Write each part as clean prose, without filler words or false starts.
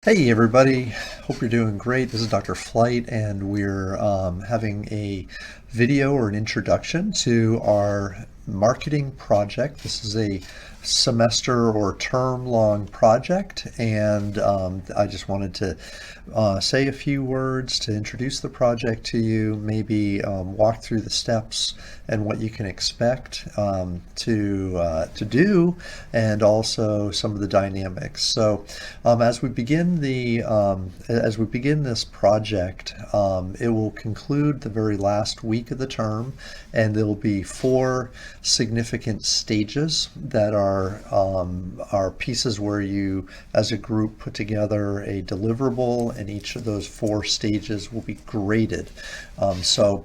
Hey everybody, hope you're doing great. This is Dr. Flight, and we're having a video or an introduction to our marketing project. This is a semester or term long project, and I just wanted to say a few words to introduce the project to you, maybe walk through the steps and what you can expect to do, and also some of the dynamics. So as we begin this project, it will conclude the very last week of the term, and there will be four significant stages that are pieces where you, as a group, put together a deliverable, and each of those four stages will be graded. So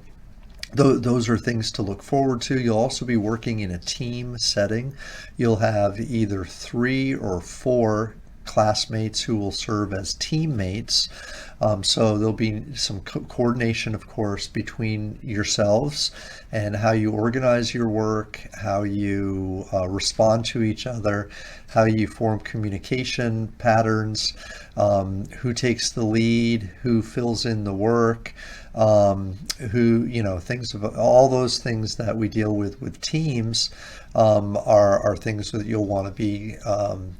those are things to look forward to. You'll also be working in a team setting. You'll have either three or four classmates who will serve as teammates. So there'll be some coordination, of course, between yourselves and how you organize your work, how you respond to each other, how you form communication patterns, who takes the lead, who fills in the work, things of all those things that we deal with teams are things that you'll want to be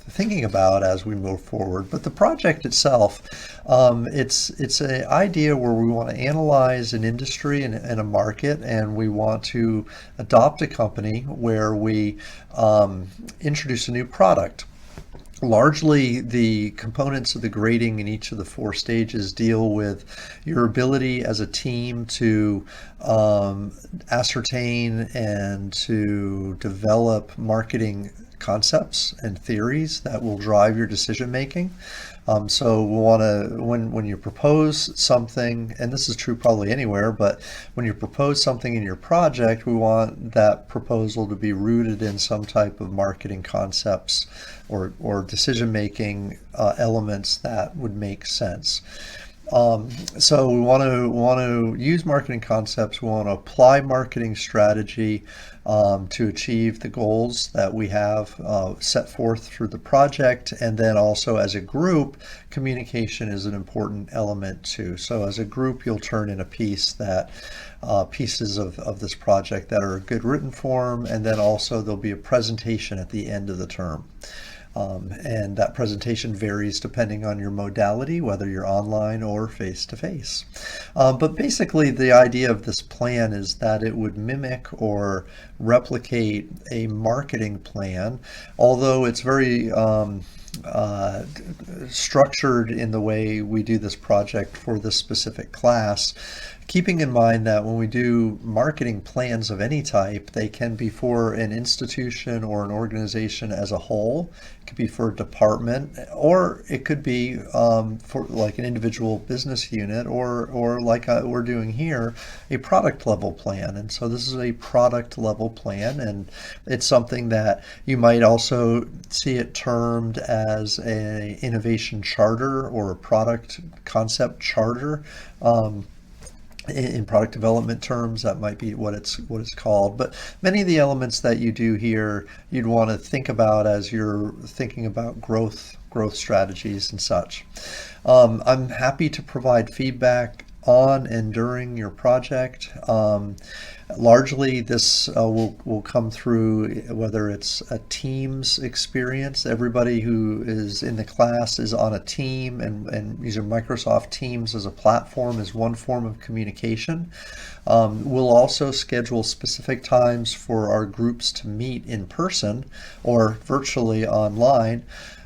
thinking about as we move forward. But the project itself, it's an idea where we want to analyze an industry and a market, and we want to adopt a company where we introduce a new product. Largely, the components of the grading in each of the four stages deal with your ability as a team to ascertain and to develop marketing concepts and theories that will drive your decision making. So we want to, when you propose something, and this is true probably anywhere, but when you propose something in your project, we want that proposal to be rooted in some type of marketing concepts or decision-making elements that would make sense. So we want to use marketing concepts. We want to apply marketing strategy to achieve the goals that we have set forth through the project. And then also, as a group, communication is an important element too. So as a group, you'll turn in a piece that pieces of this project that are a good written form, and then also there'll be a presentation at the end of the term. And that presentation varies depending on your modality, whether you're online or face-to-face. But basically, the idea of this plan is that it would mimic or replicate a marketing plan, although it's very structured in the way we do this project for this specific class, keeping in mind that when we do marketing plans of any type, they can be for an institution or an organization as a whole. It could be for a department, or it could be for like an individual business unit, or like we're doing here, a product level plan. And so this is a product level plan, and it's something that you might also see it termed as a innovation charter or a product concept charter. In product development terms, that might be what it's called. But many of the elements that you do here, you'd want to think about as you're thinking about growth strategies and such. I'm happy to provide feedback on and during your project. Largely, this will come through whether it's a Teams experience. Everybody who is in the class is on a team, and using Microsoft Teams as a platform is one form of communication. We'll also schedule specific times for our groups to meet in person or virtually online.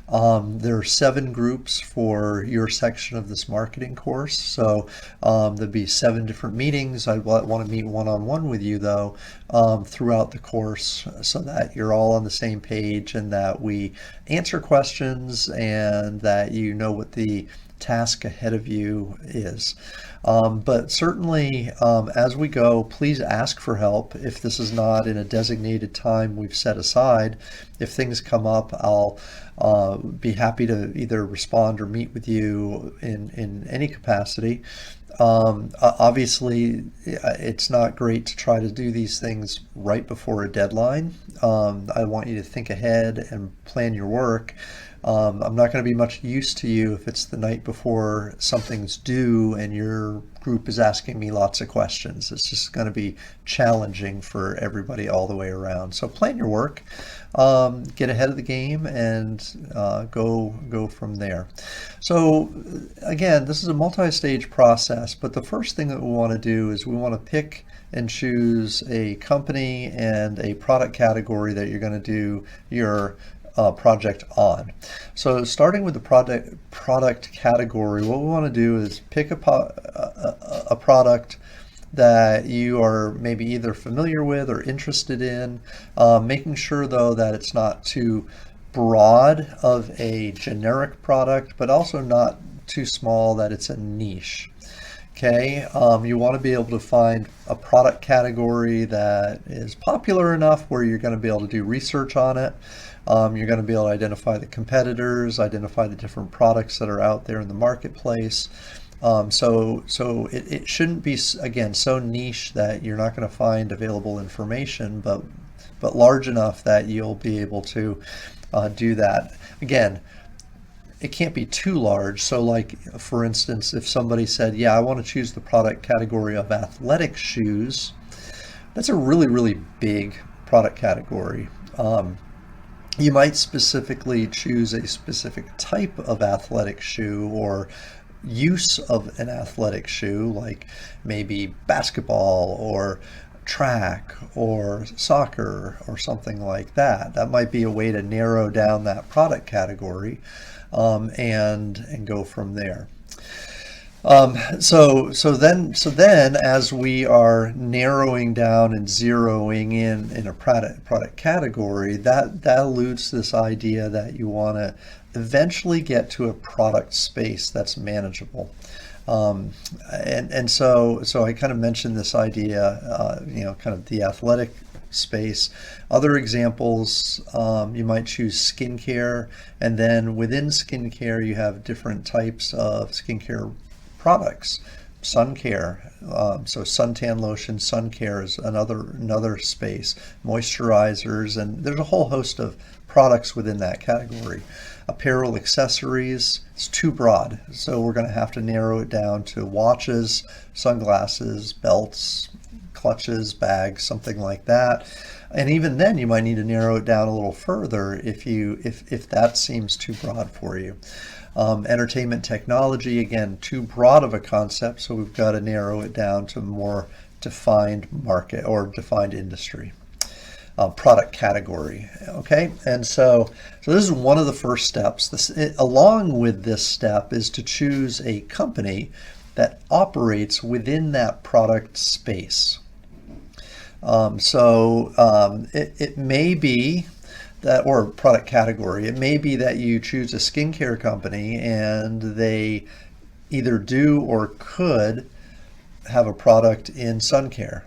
There are 7 groups for your section of this marketing course, so there'll be 7 different meetings. I want to meet one-on-one with you, though, throughout the course, so that you're all on the same page and that we answer questions and that you know what the task ahead of you is. But certainly, as we go, please ask for help if this is not in a designated time we've set aside. If things come up, I'll be happy to either respond or meet with you in any capacity. Obviously, it's not great to try to do these things right before a deadline. I want you to think ahead and plan your work. I'm not going to be much use to you if it's the night before something's due and your group is asking me lots of questions. It's just going to be challenging for everybody all the way around. So plan your work, get ahead of the game, and go from there. So again, this is a multi-stage process, but the first thing that we want to do is we want to pick and choose a company and a product category that you're going to do your project on. So starting with the product category, what we want to do is pick a product that you are maybe either familiar with or interested in, making sure though that it's not too broad of a generic product, but also not too small that it's a niche. Okay, you want to be able to find a product category that is popular enough where you're going to be able to do research on it. You're going to be able to identify the competitors, identify the different products that are out there in the marketplace. So it shouldn't be, again, so niche that you're not going to find available information, but large enough that you'll be able to do that. Again, it can't be too large. So like, for instance, if somebody said, yeah, I want to choose the product category of athletic shoes, that's a really, really big product category. You might specifically choose a specific type of athletic shoe or use of an athletic shoe, like maybe basketball or track or soccer or something like that. That might be a way to narrow down that product category, and go from there. So then as we are narrowing down and zeroing in a product category, that alludes to this idea that you want to eventually get to a product space that's manageable. And so I kind of mentioned this idea, kind of the athletic space. Other examples, you might choose skincare, and then within skincare you have different types of skincare products. Sun care, so suntan lotion, sun care is another space. Moisturizers, and there's a whole host of products within that category. Apparel, accessories, it's too broad, so we're going to have to narrow it down to watches, sunglasses, belts, clutches, bags, something like that. And even then you might need to narrow it down a little further if that seems too broad for you. Entertainment technology, again, too broad of a concept, so we've got to narrow it down to more defined market or defined industry. Product category. Okay, and so this is one of the first steps. Along with this step is to choose a company that operates within that product space. It may be that, or product category, it may be that you choose a skincare company and they either do or could have a product in sun care.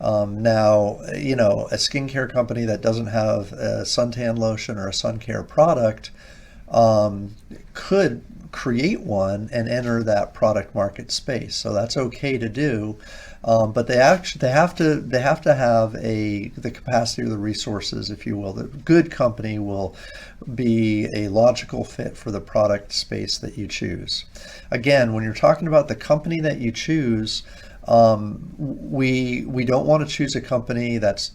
Now, a skincare company that doesn't have a suntan lotion or a sun care product could create one and enter that product market space. So that's okay to do, but they have to have the capacity or the resources, if you will. The good company will be a logical fit for the product space that you choose. Again, when you're talking about the company that you choose, we don't want to choose a company that's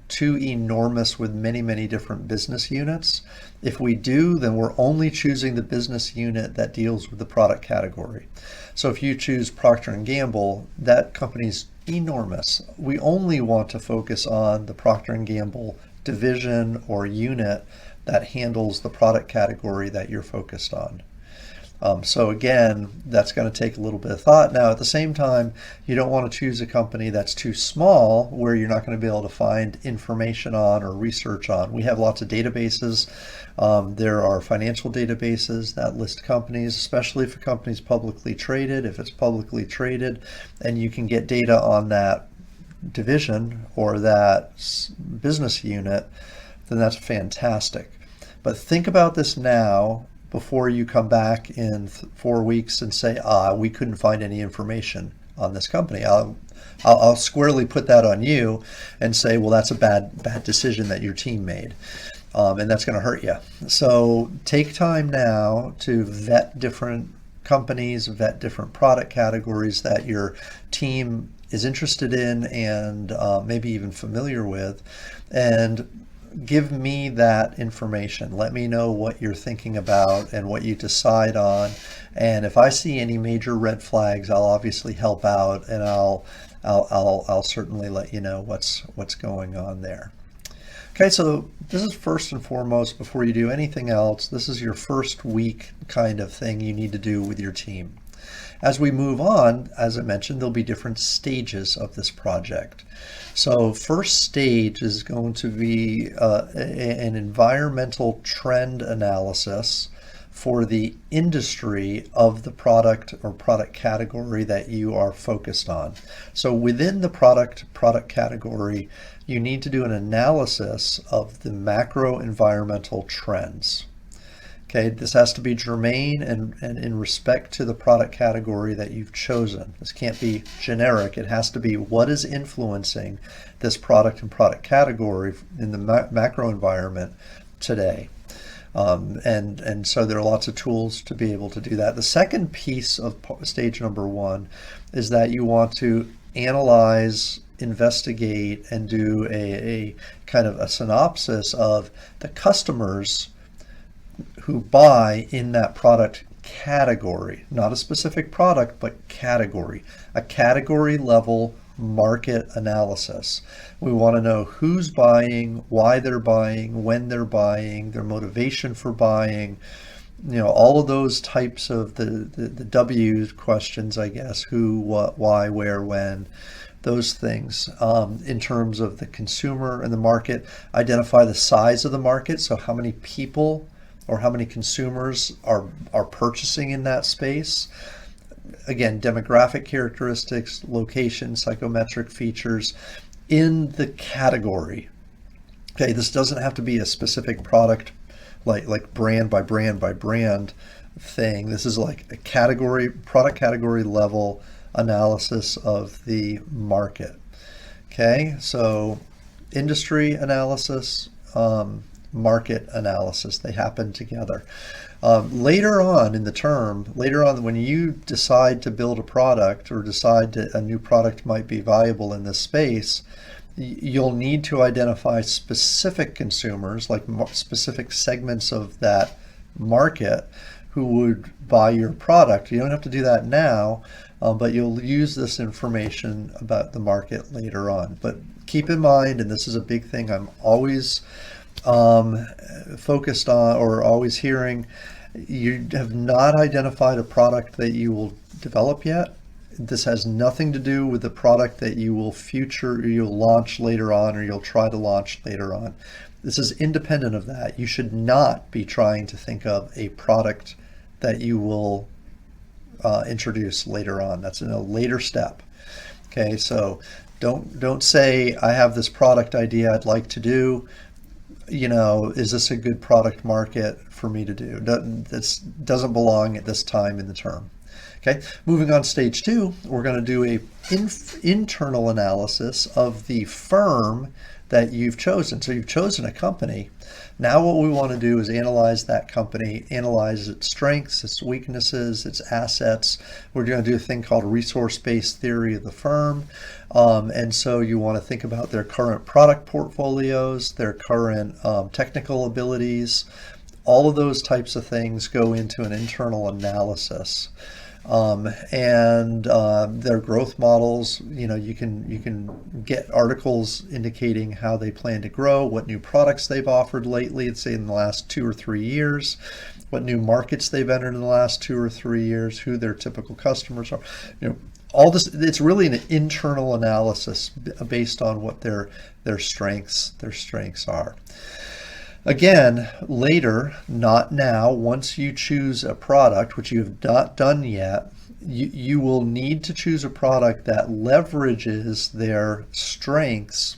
too enormous with many different business units. If we do, then we're only choosing the business unit that deals with the product category. So if you choose Procter & Gamble, that company's enormous. We only want to focus on the Procter & Gamble division or unit that handles the product category that you're focused on. So again, that's going to take a little bit of thought. Now, at the same time, you don't want to choose a company that's too small where you're not going to be able to find information on or research on. We have lots of databases. There are financial databases that list companies, especially if a company is publicly traded. If it's publicly traded and you can get data on that division or that business unit, then that's fantastic. But think about this now before you come back in 4 weeks and say, we couldn't find any information on this company. I'll squarely put that on you and say, well, that's a bad decision that your team made. and that's going to hurt you. So take time now to vet different companies, vet different product categories that your team is interested in and maybe even familiar with, and give me that information. Let me know what you're thinking about and what you decide on. And if I see any major red flags, I'll obviously help out, and I'll certainly let you know what's going on there. Okay, so this is first and foremost, before you do anything else, this is your first week kind of thing you need to do with your team. As we move on, as I mentioned, there'll be different stages of this project. So first stage is going to be an environmental trend analysis for the industry of the product or product category that you are focused on. So within the product category, you need to do an analysis of the macro environmental trends. Okay, this has to be germane and in respect to the product category that you've chosen. This can't be generic. It has to be what is influencing this product and product category in the macro environment today. And so there are lots of tools to be able to do that. The second piece of stage number one is that you want to analyze, investigate, and do a kind of a synopsis of the customers who buy in that product category, not a specific product, but category, a category level market analysis. We want to know who's buying, why they're buying, when they're buying, their motivation for buying, all of those types of the W questions, I guess, who, what, why, where, when, those things. In terms of the consumer and the market, identify the size of the market, so how many people or how many consumers are purchasing in that space. Again, demographic characteristics, location, psychometric features in the category. Okay, this doesn't have to be a specific product like brand by brand by brand thing. This is like a category, product category level analysis of the market. Okay, so industry analysis, market analysis, they happen together. Later on in the term, later on when you decide to build a product or decide that a new product might be viable in this space, you'll need to identify specific consumers, like specific segments of that market who would buy your product. You don't have to do that now, but you'll use this information about the market later on. But keep in mind, and this is a big thing I'm always focused on or always hearing, you have not identified a product that you will develop yet. This has nothing to do with the product that you'll launch later on, or you'll try to launch later on. This is independent of that. You should not be trying to think of a product that you will introduce later on. That's in a later step. Okay, so don't say, I have this product idea I'd like to do. Is this a good product market for me to do? This doesn't belong at this time in the term. Okay, moving on to stage two, we're going to do a internal analysis of the firm that you've chosen. So you've chosen a company. Now what we want to do is analyze that company, analyze its strengths, its weaknesses, its assets. We're going to do a thing called resource-based theory of the firm. And so you want to think about their current product portfolios, their current technical abilities. All of those types of things go into an internal analysis. And their growth models, you can get articles indicating how they plan to grow, what new products they've offered lately, let's say in the last 2 or 3 years, what new markets they've entered in the last 2 or 3 years, who their typical customers are. All this, it's really an internal analysis based on what their strengths are. Again, later, not now, once you choose a product, which you have not done yet, you will need to choose a product that leverages their strengths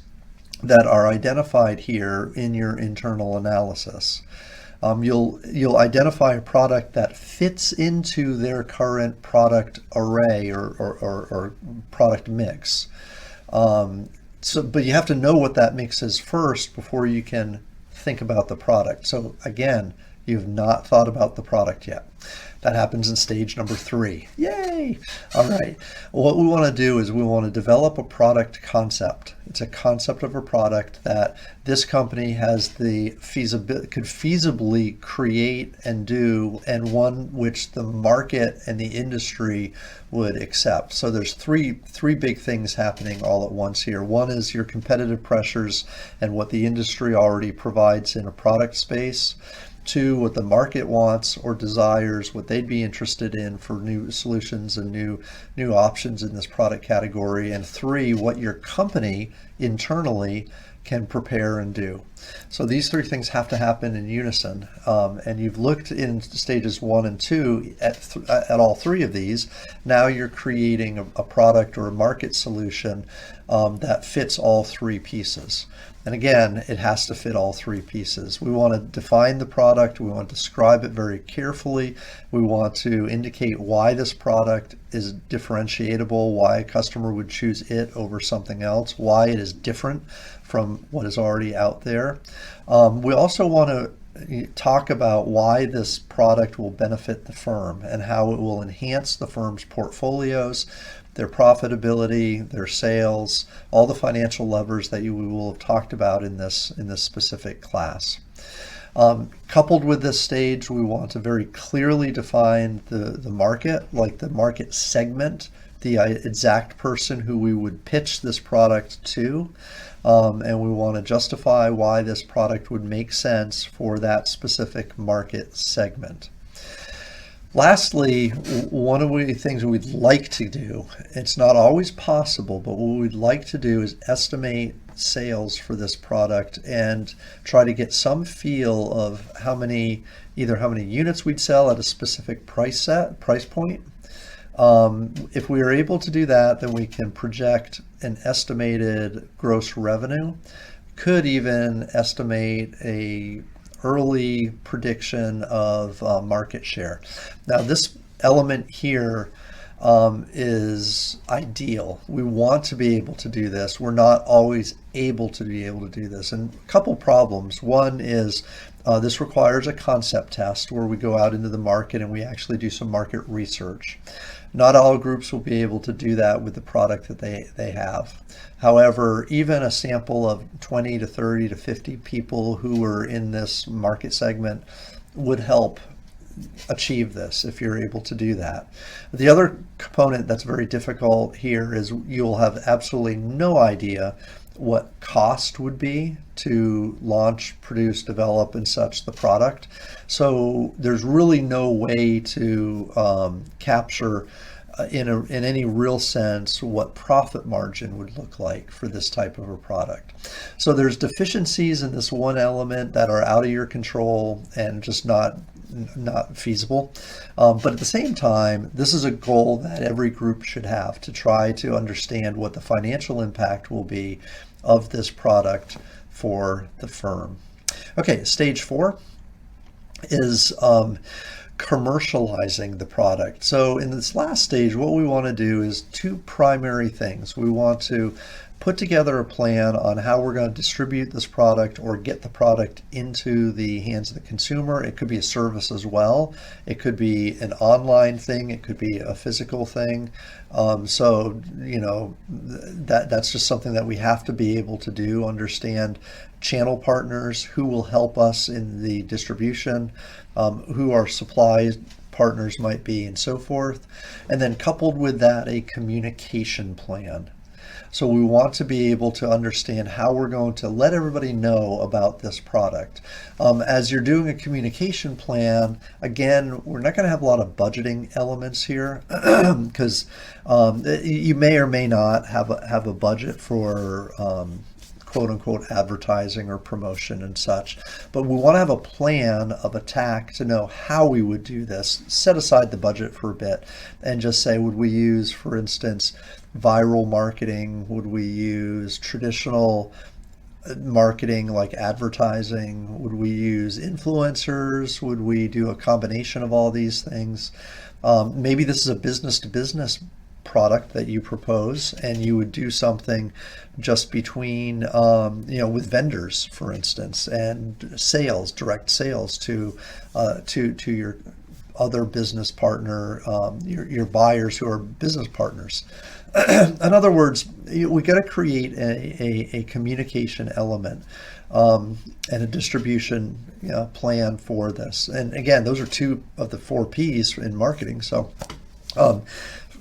that are identified here in your internal analysis. You'll identify a product that fits into their current product array or product mix. But you have to know what that mix is first before you can think about the product. So again, you've not thought about the product yet. That happens in stage number 3. Yay! All right. What we want to do is we want to develop a product concept. It's a concept of a product that this company has the could feasibly create and do, and one which the market and the industry would accept. So there's three big things happening all at once here. One is your competitive pressures and what the industry already provides in a product space. 2, what the market wants or desires, what they'd be interested in for new solutions and new options in this product category. And 3, what your company internally can prepare and do. So these 3 things have to happen in unison. And you've looked in stages 1 and 2 at all 3 of these. Now you're creating a product or a market solution that fits all 3 pieces. And again, it has to fit all 3 pieces. We want to define the product. We want to describe it very carefully. We want to indicate why this product is differentiatable, why a customer would choose it over something else, why it is different from what is already out there. We also want to talk about why this product will benefit the firm and how it will enhance the firm's portfolios, their profitability, their sales, all the financial levers that we will have talked about in this specific class. Coupled with this stage, we want to very clearly define the market, like the market segment, the exact person who we would pitch this product to. And we want to justify why this product would make sense for that specific market segment. Lastly, one of the things we'd like to do, it's not always possible, but what we'd like to do is estimate sales for this product and try to get some feel of either how many units we'd sell at a specific price point. If we are able to do that, then we can project an estimated gross revenue, could even estimate a early prediction of market share. Now this element here is ideal. We want to be able to do this. We're not always able to be able to do this. And a couple problems. One is this requires a concept test where we go out into the market and we actually do some market research. Not all groups will be able to do that with the product that they have. However, even a sample of 20 to 30 to 50 people who are in this market segment would help achieve this if you're able to do that. The other component that's very difficult here is you'll have absolutely no idea what cost would be to launch, produce, develop, and such the product. So there's really no way to capture in any real sense what profit margin would look like for this type of a product. So there's deficiencies in this one element that are out of your control and just not feasible. But at the same time, this is a goal that every group should have, to try to understand what the financial impact will be of this product for the firm. Okay, stage 4 is commercializing the product. So in this last stage, what we want to do is 2 primary things. We want to put together a plan on how we're going to distribute this product or get the product into the hands of the consumer. It could be a service as well. It could be an online thing. It could be a physical thing. So, you know, that's just something that we have to be able to do, understand channel partners, who will help us in the distribution, who our supply partners might be, and so forth. And then coupled with that, a communication plan. So we want to be able to understand how we're going to let everybody know about this product. As you're doing a communication plan, again, we're not going to have a lot of budgeting elements here because you may or may not have a budget for quote unquote advertising or promotion and such. But we want to have a plan of attack to know how we would do this, set aside the budget for a bit and just say, would we use, for instance, viral marketing? Would we use traditional marketing like advertising? Would we use influencers? Would we do a combination of all these things? Maybe this is a business to business product that you propose, and you would do something just between, with vendors, for instance, and sales, direct sales to your other business partner, your buyers who are business partners. In other words, we got to create a communication element and a distribution plan for this. And again, those are two of the 4 P's in marketing. So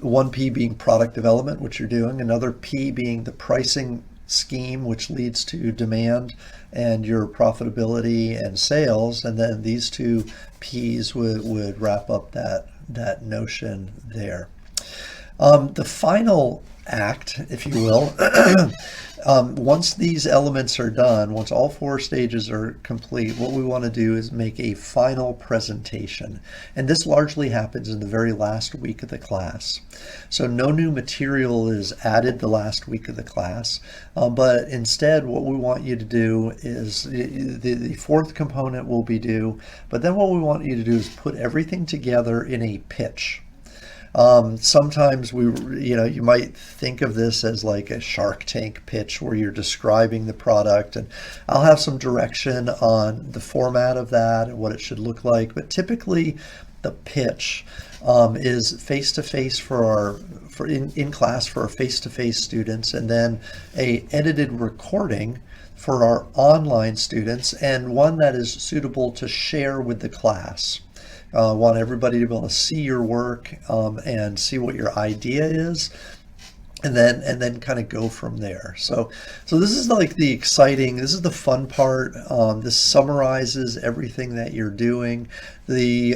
one P being product development, which you're doing, another P being the pricing scheme, which leads to demand and your profitability and sales, and then these 2 P's would wrap up that notion there. The final act, if you will, once these elements are done, once all 4 stages are complete, what we want to do is make a final presentation. And this largely happens in the very last week of the class. So no new material is added the last week of the class, but instead what we want you to do is, the 4th component will be due, but then what we want you to do is put everything together in a pitch. Sometimes you might think of this as like a Shark Tank pitch where you're describing the product, and I'll have some direction on the format of that and what it should look like. But typically the pitch is face-to-face in class for our face-to-face students, and then a edited recording for our online students, and one that is suitable to share with the class. Want everybody to be able to see your work and see what your idea is, and then kind of go from there. So this is like the exciting, this is the fun part. This summarizes everything that you're doing. The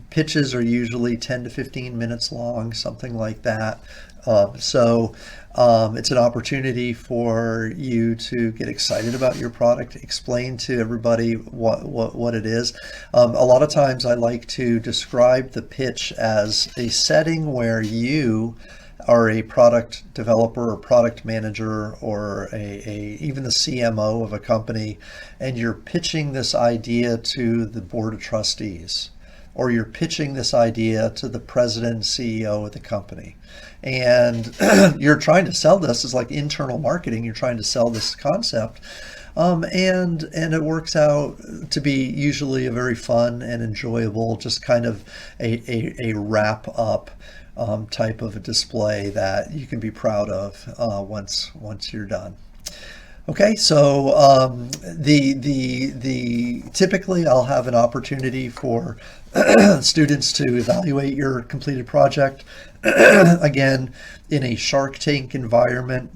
pitches are usually 10 to 15 minutes long, something like that. It's an opportunity for you to get excited about your product, explain to everybody what it is. A lot of times I like to describe the pitch as a setting where you are a product developer or product manager or even the CMO of a company, and you're pitching this idea to the board of trustees, or you're pitching this idea to the president and CEO of the company. And you're trying to sell this as like internal marketing. You're trying to sell this concept. And it works out to be usually a very fun and enjoyable, just kind of a wrap up type of a display that you can be proud of once you're done. Okay, so typically I'll have an opportunity for students to evaluate your completed project. Again, in a Shark Tank environment.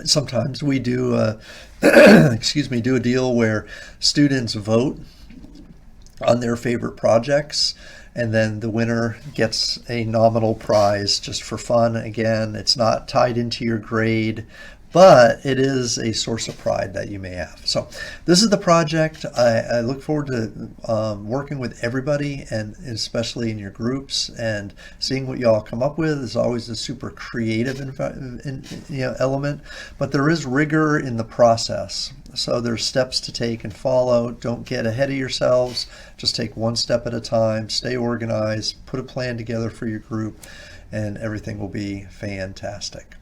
Sometimes we do do a deal where students vote on their favorite projects, and then the winner gets a nominal prize just for fun. Again, it's not tied into your grade, but it is a source of pride that you may have. So this is the project. I look forward to working with everybody, and especially in your groups, and seeing what y'all come up with. Is always a super creative element, but there is rigor in the process. So there's steps to take and follow. Don't get ahead of yourselves. Just take one step at a time. Stay organized. Put a plan together for your group, and everything will be fantastic.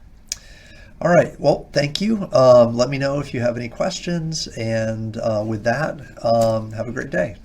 All right, well, thank you. Let me know if you have any questions, and with that, have a great day.